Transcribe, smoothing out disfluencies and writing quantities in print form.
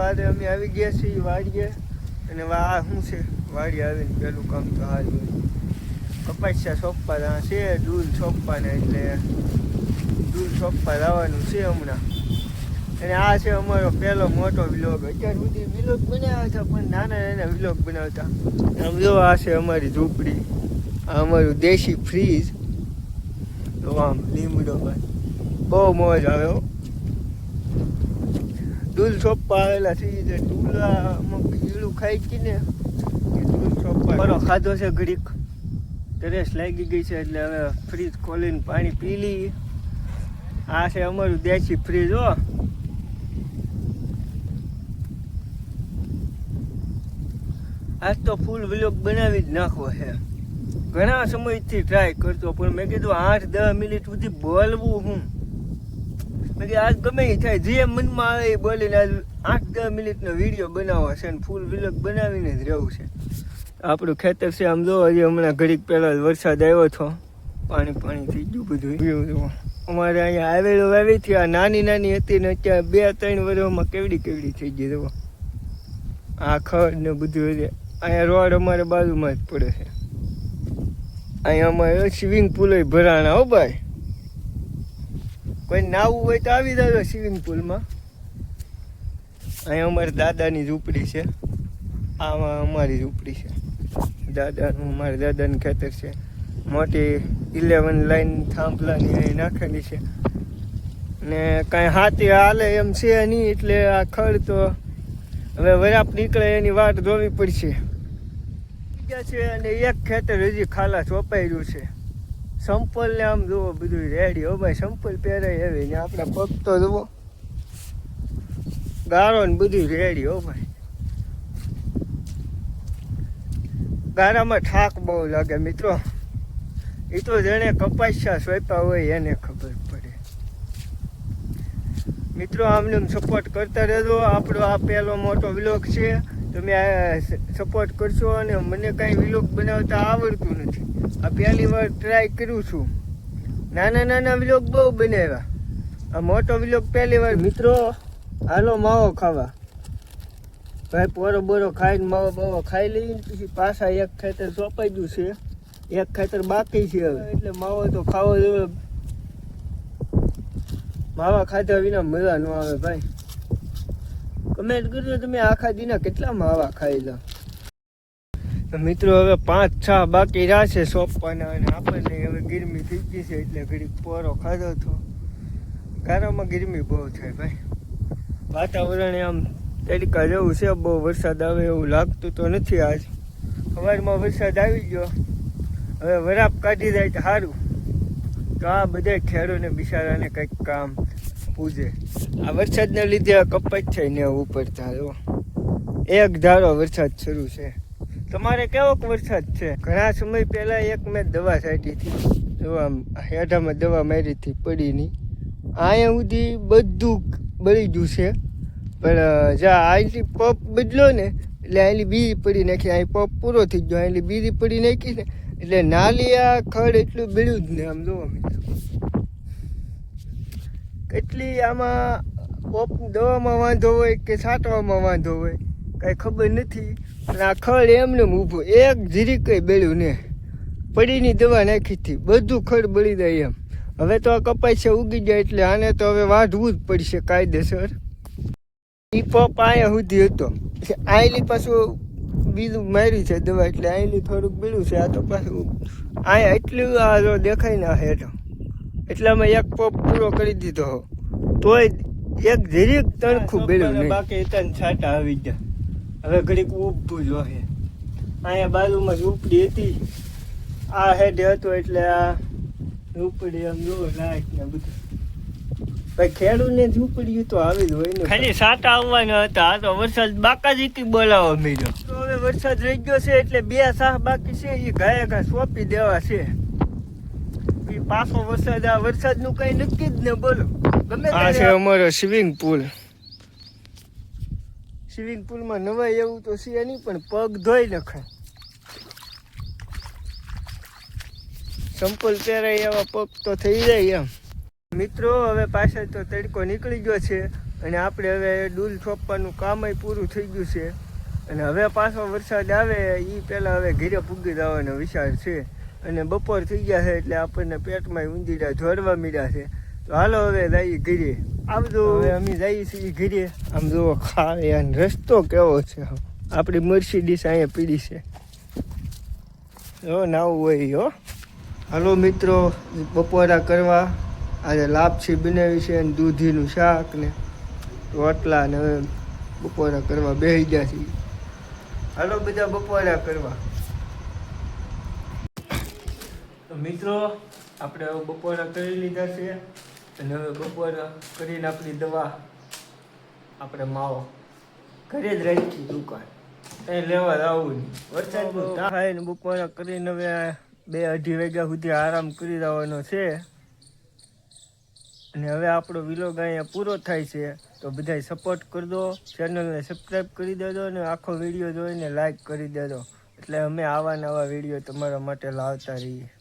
આજે અમે આવી ગયા છીએ વાડીએ અને આ શું છે વાડી આવીને પેલું કામ તો હાલ કપાસિયા સોંપવા છે દૂધ સોંપવાના એટલે દૂધ સોંપવા જવાનું છે હમણાં અને આ છે અમારો પહેલો મોટો વિલોગ અત્યાર સુધી વિલોગ બનાવ્યા હતા પણ નાના નાના વિલોગ બનાવતા આમ જો આ છે અમારી ઝૂંપડી આ અમારું દેશી ફ્રીજ તો આમ લીમડો બહુ મોજ આવ્યો દૂધ સોંપવા આવેલા છે જે ડૂલામાં કીડું ખાઈ ગઈ ને એ દૂધ સોંપવા બરો ખાધો છે ઘડીક તરેસ લાગી ગઈ છે એટલે હવે ફ્રીજ ખોલીને પાણી પી લઈએ આ છે અમારું દેશી ફ્રીજ હો આજ તો ફૂલ વ્લોગ બનાવી જ નાખવો છે ઘણા સમયથી ટ્રાય કરતો પણ મેં કીધું 8-10 મિનિટ સુધી બોલવું હું મેં કીધું આજ ગમે એ થાય જે મનમાં આવે એ બોલીને આજ 8-10 મિનિટનો વિડીયો બનાવવો છે અને ફૂલ વ્લોગ બનાવીને જ રહેવું છે આપણું ખેતર છે આમ જો હજી હમણાં ઘડીક પહેલાં વરસાદ આવ્યો હતો પાણી થઈ ગયું બધું અમારે અહીંયા આવેલો વાવી હતી આ નાની નાની હતી ને અત્યારે 2-3 વર્ષમાં કેવડી થઈ ગઈ જુઓ આ ખડ ને બધું અહીંયા રોડ અમારે બાજુમાં જ પડે છે અહીંયા અમારે સ્વિમિંગ પુલ ભરાણા હો ભાઈ કોઈ નાવું હોય તો આવી જાય સ્વિમિંગ પુલમાં અહીંયા અમારા દાદાની ઝૂંપડી છે આમાં અમારી ઝૂંપડી છે મારા દાદાનું ખેતર છે મોટી 11 લાઈન થાંભલાની અહીં નાખેલી છે ને કાંઈ હાથી હાલે એમ છે નહીં એટલે આ ખડ તો હવે વરાપ નીકળે એની વાટ જોવી પડશે છે અને એક ખેતર હજી ખાલા ચોપાયેલું છે સંપલ ને આમ જુઓ બધું રેડી હો ભાઈ સંપલ પહેરાય હવે ને આપણા પગ તો જુઓ ગારો ને બધું રેડી હો ભાઈ ગારામાં થાક બહુ લાગે મિત્રો એ તો જેણે કપાસિયા સોંપ્યા હોય એને ખબર પડે મિત્રો આમને સપોર્ટ કરતા રહેજો આપણો આ પહેલો મોટો વ્લોગ છે તમે સપોર્ટ કરશો અને મને કાંઈ વ્લોગ બનાવતા આવડતું નથી આ પહેલી વાર ટ્રાય કરું છું નાના વ્લોગ બહુ બનાવ્યા આ મોટો વ્લોગ પહેલી વાર મિત્રો હાલો માવો ખાવા ભાઈ પોરો બોરો ખાઈને માવો બાવો ખાઈ લઈને પછી પાછા એક ખેતર સોંપાઈ ગયું છે એક ખેતર બાકી છે હવે એટલે માવો તો ખાવો જોઈએ માવા ખાધા વિના મજા ન આવે ભાઈ કમેન્ટ કરજો તમે આખા દીના કેટલા માવા ખાઈ લો મિત્રો હવે 5-6 બાકી રહ્યા છે સોંપવાના અને આપણને હવે ગરમી થઈ ગઈ છે એટલે ઘડી પોરો ખાધો હતો ગારામાં ગરમી બહુ થાય ભાઈ વાતાવરણ આમ તડકા જેવું છે બહુ વરસાદ આવે એવું લાગતું તો નથી આજ સવારમાં વરસાદ આવી ગયો હવે વરાપ કાઢી જાય તો સારું તો આ બધા ખેડૂને બિચારાને કંઈક કામ પૂજે આ વરસાદને લીધે કપાસ છે ને ઉપર થાય એક ધારો વરસાદ શરૂ છે તમારે કેવોક વરસાદ છે ઘણા સમય પહેલા એક મેં દવા છાંટી હતી આમ હેઠામાં દવા મારી હતી પડીની અહીંયા સુધી બધું બળી ગયું છે પણ જ્યાં અહીંથી પપ બદલો ને એટલે અહીંની બીજી પડી નાખી અહીં પપ પૂરો થઈ ગયો અહીંની બીજી પડી નાખી ને એટલે નાલી આ ખડ એટલું બળ્યું જ ને આમ જોવો મિત્રો કેટલી આમાં પોપ દવામાં વાંધો હોય કે છાંટવામાં વાંધો હોય કાંઈ ખબર નથી પણ આ ખડ એમને ઊભું એક જીરી કંઈ બળ્યું ને પડીની દવા નાખી હતી બધું ખડ બળી જાય એમ હવે તો આ કપાસિયા ઉગી જાય એટલે આને તો હવે વાઢવું જ પડશે કાયદેસર એ પપ અહીંયા સુધી હતો આયલી પાછું બીજું મારી છે દવા એટલે આયલી થોડુંક બીડું છે આ તો પાછું અહીંયા એટલું આ જો દેખાય ને હેઠો એટલામાં એક પપ પૂરો કરી દીધો તોય એક જીરીક તણખું બેડ્યું નહીં બાકી તન છાંટા આવી ગયા હવે ઘડીક ઊભું જ હોય અહીંયા બાજુમાં ઝૂંપડી હતી આ હેઠે હતો એટલે આ ઝૂંપડી આમ જો લાઈટ ને બધું ભાઈ ખેડૂતને ઝૂંપડી તો આવી જ હોય ને ખાલી સાટા આવવાના હતા આ તો વરસાદ બાકાજી બોલાવો મળ્યો તો હવે વરસાદ રહી ગયો છે એટલે 2 સાહ બાકી છે એ ઘાય સોંપી દેવા છે પાછો વરસાદ આ વરસાદનું કઈ નક્કી જ ને બોલો ગમે આ છે અમારો સ્વિમિંગ પુલમાં નવાય એવું તો છે નહીં પણ પગ ધોઈ નખાય સંપલ પહેરાય એવા પગ તો થઈ જાય એમ મિત્રો હવે પાછળ તો તડકો નીકળી ગયો છે અને આપણે હવે ડૂલ છોપવાનું કામય પૂરું થઈ ગયું છે અને હવે પાછો વરસાદ આવે એ પહેલાં હવે ઘરે પૂગી જવાનો વિચાર છે અને બપોર થઈ ગયા છે એટલે આપણને પેટમાં ઊંધીડા જોડવા મળ્યા છે તો હાલો હવે જઈએ ઘરે આવજો હવે અમે જઈએ છીએ ઘરે આમ જુઓ ખાય રસ્તો કેવો છે આપણી મર્સિડીઝ અહીંયા પીડી છે જો નાવું હોય હો હાલો મિત્રો બપોરા કરવા આજે લાપસી બનાવી છે અને દૂધીનું શાક ને રોટલા ને હવે બપોરા કરવા બેસી ગયા છીએ હાલો બધા બપોરા કરવા તો મિત્રો આપણે હવે બપોરા કરી લીધા છે અને હવે બપોરા કરીને આપણી દવા આપણે માવો ઘરે જ રાખી દુકાન કંઈ લેવા આવું નહીં વરસાદ થાય ને બપોરા કરીને હવે 2-2:30 વાગ્યા સુધી આરામ કરી દેવાનો છે અને હવે આપણો વિલોગ અહીંયા પૂરો થાય છે તો બધાય સપોર્ટ કરજો ચેનલને સબસ્ક્રાઈબ કરી દેજો અને આખો વિડીયો જોઈને લાઈક કરી દેજો એટલે અમે આવા નવા વિડીયો તમારા માટે લાવતા રહીએ